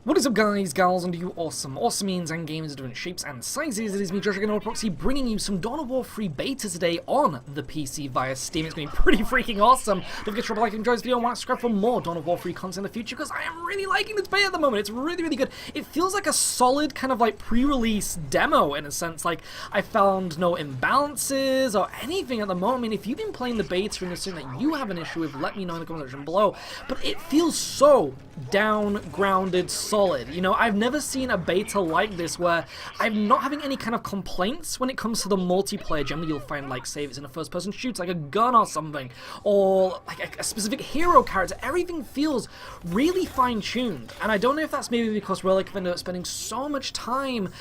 What is up, guys, gals, and you awesome means and games of different shapes and sizes. It is me, Josh, again on Proxy, bringing you some Dawn of War free beta today on the PC via Steam. It's going to be pretty freaking awesome. Don't forget to drop a like and enjoy this video and want to subscribe for more Dawn of War free content in the future, because I am really liking this beta at the moment. It's really, really good. It feels like a solid kind of like pre-release demo in a sense. Like, I found no imbalances or anything at the moment. I mean, if you've been playing the beta and there's something that you have an issue with, let me know in the comment section below. But it feels so down, grounded, solid. You know, I've never seen a beta like this where I'm not having any kind of complaints when it comes to the multiplayer. Generally, you'll find, like, say if it's in a first-person shooter, like a gun or something, or like a specific hero character. Everything feels really fine-tuned, and I don't know if that's maybe because Relic have ended up spending so much time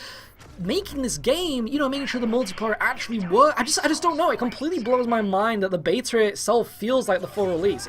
making this game, you know, making sure the multiplayer actually works. I just don't know. It completely blows my mind that the beta itself feels like the full release.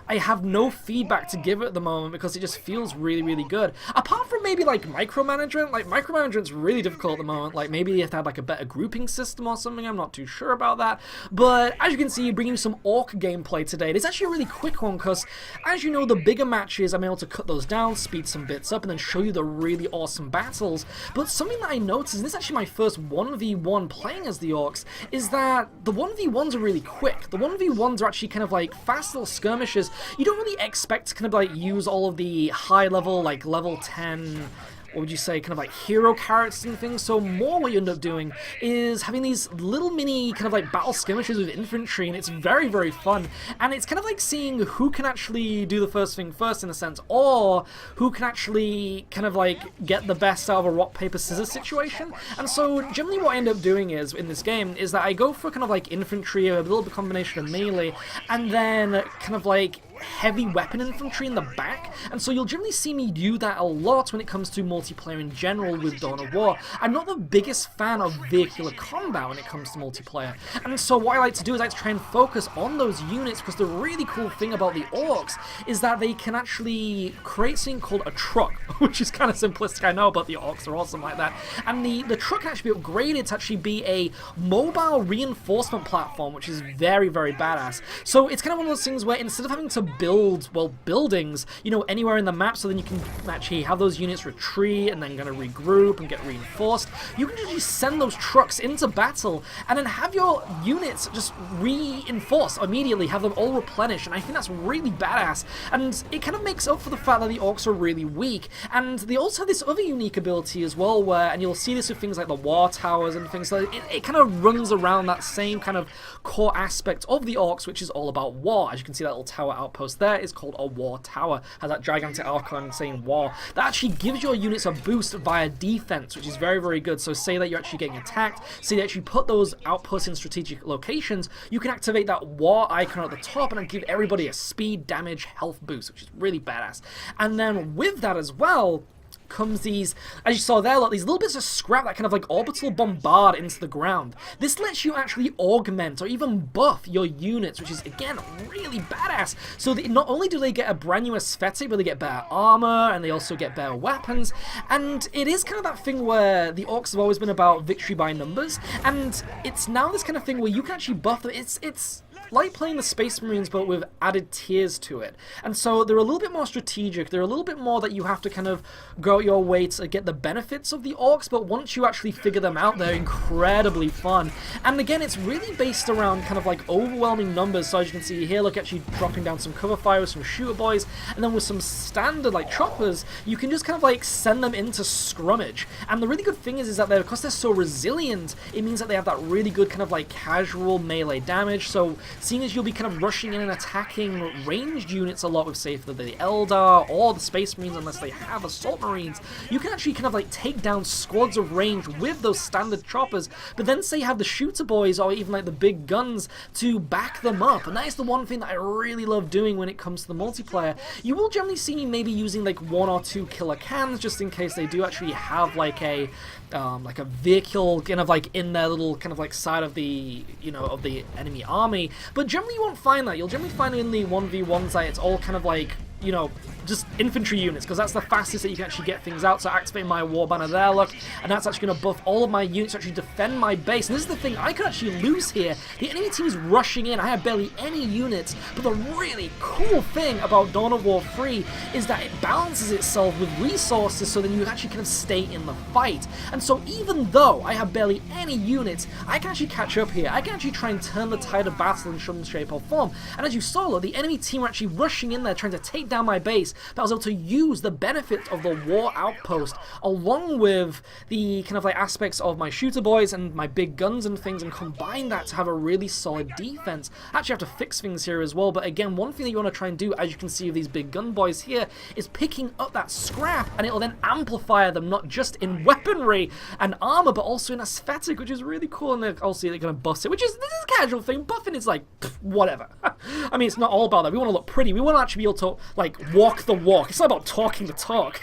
I have no feedback to give it at the moment because it just feels really, really good. Apart from maybe like micromanagement. Like, micromanagement's really difficult at the moment. Like, maybe if they had like a better grouping system or something, I'm not too sure about that. But as you can see, bringing you some Ork gameplay today. It's actually a really quick one because, as you know, the bigger matches, I'm able to cut those down, speed some bits up, and then show you the really awesome battles. But something that I noticed, and this is actually my first 1v1 playing as the Orks, is that the 1v1s are really quick. The 1v1s are actually kind of like fast little skirmishes. You don't really expect to kind of like use all of the high level, like level 10, what would you say, kind of like hero characters and things. So more what you end up doing is having these little mini kind of like battle skirmishes with infantry, and it's very, very fun. And it's kind of like seeing who can actually do the first thing first in a sense, or who can actually kind of like get the best out of a rock, paper, scissors situation. And so generally what I end up doing is, in this game, is that I go for kind of like infantry, a little bit combination of melee, and then kind of like heavy weapon infantry in the back. And so you'll generally see me do that a lot when it comes to multiplayer in general with Dawn of War. I'm not the biggest fan of vehicular combat when it comes to multiplayer, and so what I like to do is I like to try and focus on those units, because the really cool thing about the Orks is that they can actually create something called a truck, which is kind of simplistic, I know, but the Orks are awesome like that. And the truck can actually be upgraded to actually be a mobile reinforcement platform, which is very, very badass. So it's kind of one of those things where instead of having to build, well, buildings, you know, anywhere in the map, so then you can actually have those units retreat and then gonna regroup and get reinforced, you can just send those trucks into battle and then have your units just reinforce immediately, have them all replenish, and I think that's really badass. And it kind of makes up for the fact that the Orks are really weak, and they also have this other unique ability as well where, and you'll see this with things like the war towers and things like that, it kind of runs around that same kind of core aspect of the Orks, which is all about war. As you can see, that little tower outpost there is called a war tower, has that gigantic icon saying war. That actually gives your units a boost via defense, which is very, very good. So say that you're actually getting attacked, say that you actually put those outposts in strategic locations, you can activate that war icon at the top and give everybody a speed, damage, health boost, which is really badass. And then with that as well comes these, as you saw there, look, these little bits of scrap that kind of like orbital bombard into the ground. This lets you actually augment or even buff your units, which is, again, really badass. So not only do they get a brand new aesthetic, but they get better armor, and they also get better weapons. And it is kind of that thing where the Orks have always been about victory by numbers, and it's now this kind of thing where you can actually buff them. It's like playing the Space Marines, but with added tiers to it. And so they're a little bit more strategic. They're a little bit more that you have to kind of go your way to get the benefits of the Orks, but once you actually figure them out, they're incredibly fun. And again, it's really based around kind of like overwhelming numbers. So as you can see here, look, actually dropping down some cover fire with some shooter boys, and then with some standard like choppers, you can just kind of like send them into scrummage. And the really good thing is that because they're so resilient, it means that they have that really good kind of like casual melee damage. So seeing as you'll be kind of rushing in and attacking ranged units a lot with, say, for the Eldar or the Space Marines, unless they have Assault Marines, you can actually kind of like take down squads of range with those standard choppers, but then say you have the shooter boys or even like the big guns to back them up. And that is the one thing that I really love doing when it comes to the multiplayer. You will generally see me maybe using like 1 or 2 killer cans just in case they do actually have like a vehicle kind of like in their little kind of like side of the, you know, of the enemy army. But generally you won't find that. You'll generally find in the 1v1s that it's all kind of like, you know, just infantry units, because that's the fastest that you can actually get things out. So activate my war banner there, look, and that's actually going to buff all of my units to actually defend my base. And this is the thing, I could actually lose here. The enemy team is rushing in, I have barely any units, but the really cool thing about Dawn of War 3 is that it balances itself with resources, so then you actually kind of stay in the fight. And so even though I have barely any units, I can actually catch up here. I can actually try and turn the tide of battle in some shape or form. And as you saw, look, the enemy team were actually rushing in there trying to take down my base, but I was able to use the benefit of the war outpost along with the kind of like aspects of my shooter boys and my big guns and things, and combine that to have a really solid defense. I actually have to fix things here as well, but again, one thing that you want to try and do, as you can see with these big gun boys here, is picking up that scrap, and it'll then amplify them not just in weaponry and armor, but also in aesthetic, which is really cool. And then also they're going to buff it, which is, this is a casual thing. Buffing is like, pff, whatever. I mean, it's not all about that. We want to look pretty. We want to actually be able to like walk the walk. It's not about talking the talk.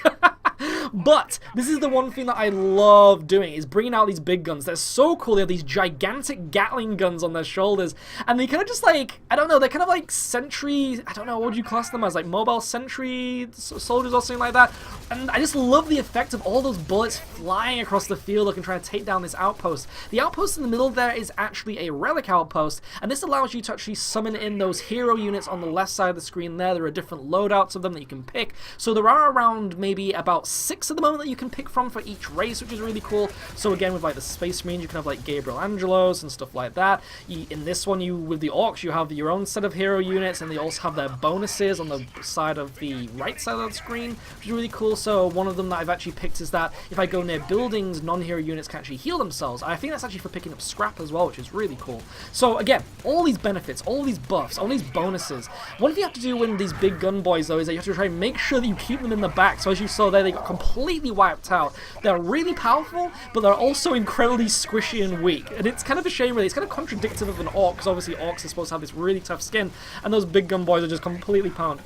But this is the one thing that I love doing, is bringing out these big guns. They're so cool. They have these gigantic Gatling guns on their shoulders, and they kind of just like, I don't know, they're kind of like sentry, I don't know, what would you class them as, like mobile sentry soldiers or something like that. And I just love the effect of all those bullets flying across the field looking, trying to take down this outpost. The outpost in the middle there is actually a relic outpost, and this allows you to actually summon in those hero units on the left side of the screen there. There are different loadouts of them that you can pick. So there are around maybe about 6 at the moment that you can pick from for each race, which is really cool. So again, with like the Space Marines, you can have like Gabriel Angelos and stuff like that. In this one, with the Orks, you have your own set of hero units, and they also have their bonuses on the side of the right side of the screen, which is really cool. So one of them that I've actually picked is that if I go near buildings, non-hero units can actually heal themselves. I think that's actually for picking up scrap as well, which is really cool. So again, all these benefits, all these buffs, all these bonuses. One thing you have to do when these big gun boys, though, is that you have to try and make sure that you keep them in the back. So as you saw there, they got completely wiped out. They're really powerful, but they're also incredibly squishy and weak. And it's kind of a shame, really. It's kind of contradictory of an Orc, because obviously Orcs are supposed to have this really tough skin, and those big gun boys are just completely pounded.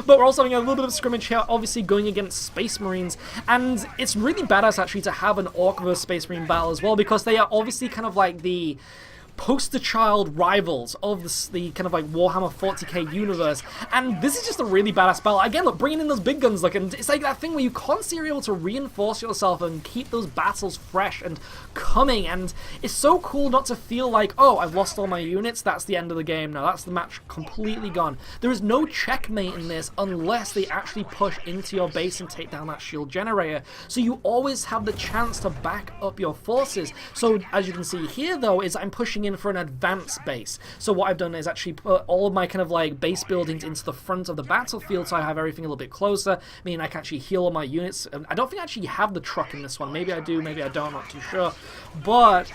But we're also having a little bit of scrimmage here, obviously going against Space Marines, and it's really badass actually to have an Orc versus Space Marine battle as well, because they are obviously kind of like the poster child rivals of the kind of like Warhammer 40k universe, and this is just a really badass battle. Again, look, bringing in those big guns, look, and it's like that thing where you constantly are able to reinforce yourself and keep those battles fresh and coming, and it's so cool not to feel like, oh, I've lost all my units, that's the end of the game now, that's the match completely gone. There is no checkmate in this unless they actually push into your base and take down that shield generator, so you always have the chance to back up your forces. So as you can see here, though, is I'm pushing in for an advanced base. So what I've done is actually put all of my kind of like base buildings into the front of the battlefield, so I have everything a little bit closer, meaning I can actually heal all my units. I don't think I actually have the truck in this one. Maybe I do, maybe I don't, I'm not too sure. But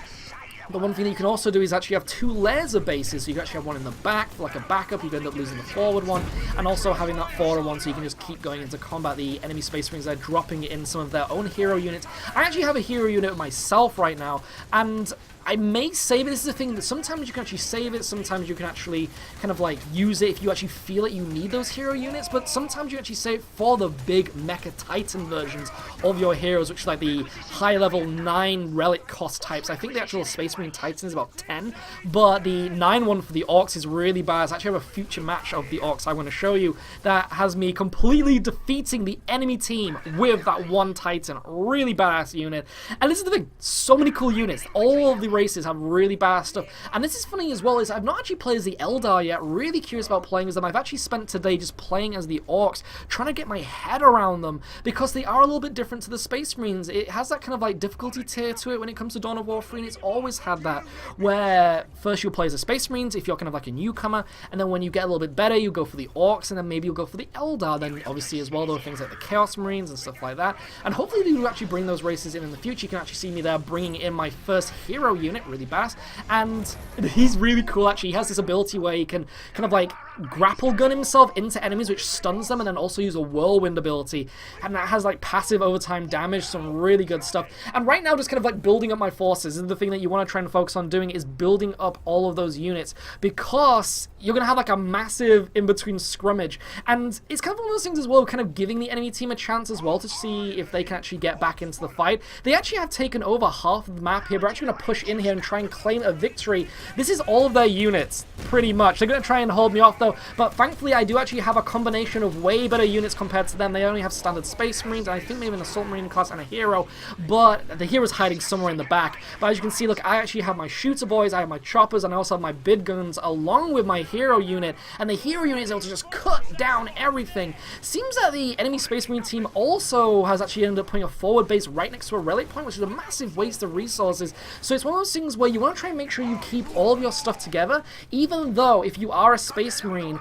the one thing that you can also do is actually have 2 layers of bases, so you can actually have one in the back for like a backup. You can end up losing the forward one, and also having that forward one so you can just keep going into combat. The enemy Space Marines are dropping in some of their own hero units. I actually have a hero unit myself right now, and I may save it. This is the thing, that sometimes you can actually save it, sometimes you can actually kind of like use it if you actually feel that you need those hero units, but sometimes you actually save it for the big Mecha Titan versions of your heroes, which is like the high level 9 relic cost types. I think the actual Space Marine Titan is about 10, but the 9 one for the Orcs is really bad. I actually have a future match of the Orcs I want to show you that has me completely defeating the enemy team with that 1 Titan. Really badass unit. And this is the thing, so many cool units. All of the races have really badass stuff, and this is funny as well, is I've not actually played as the Eldar yet. Really curious about playing as them. I've actually spent today just playing as the Orcs, trying to get my head around them, because they are a little bit different to the Space Marines. It has that kind of like difficulty tier to it when it comes to Dawn of War 3, and it's always had that, where first you'll play as the Space Marines if you're kind of like a newcomer, and then when you get a little bit better, you go for the Orcs, and then maybe you'll go for the Eldar. Then obviously as well, there are things like the Chaos Marines and stuff like that, and hopefully they will actually bring those races in the future. You can actually see me there bringing in my first hero unit, really badass, and he's really cool actually. He has this ability where he can kind of like grapple gun himself into enemies, which stuns them, and then also use a whirlwind ability, and that has like passive overtime damage, some really good stuff. And right now, just kind of like building up my forces is the thing that you want to try and focus on doing, is building up all of those units, because you're gonna have like a massive in-between scrummage, and it's kind of one of those things as well, kind of giving the enemy team a chance as well to see if they can actually get back into the fight. They actually have taken over half of the map here. We're actually gonna push in here and try and claim a victory. This is all of their units, pretty much. They're gonna try and hold me off there, though, but thankfully I do actually have a combination of way better units compared to them. They only have standard Space Marines, and I think maybe an Assault Marine class and a hero, but the hero's hiding somewhere in the back. But as you can see, look, I actually have my shooter boys, I have my choppers, and I also have my bid guns along with my hero unit, and the hero unit is able to just cut down everything. Seems that the enemy Space Marine team also has actually ended up putting a forward base right next to a relic point, which is a massive waste of resources. So it's one of those things where you want to try and make sure you keep all of your stuff together, even though if you are a Space Marine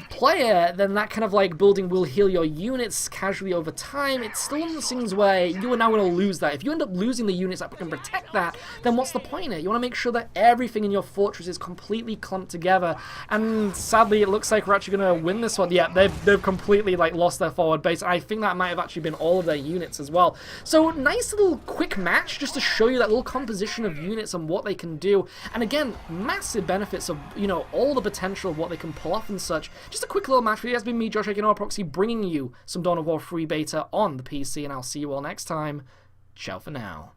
player, then that kind of like building will heal your units casually over time. It's still one of those things where you are now going to lose that. If you end up losing the units that can protect that, then what's the point in it? You want to make sure that everything in your fortress is completely clumped together, and sadly it looks like we're actually going to win this one. Yeah, they've completely like lost their forward base. I think that might have actually been all of their units as well. So nice little quick match just to show you that little composition of units and what they can do, and again, massive benefits of, you know, all the potential of what they can pull off and such. Just a quick little match for you. It has been me, Josh, aka Proxy, bringing you some Dawn of War free beta on the PC, and I'll see you all next time. Ciao for now.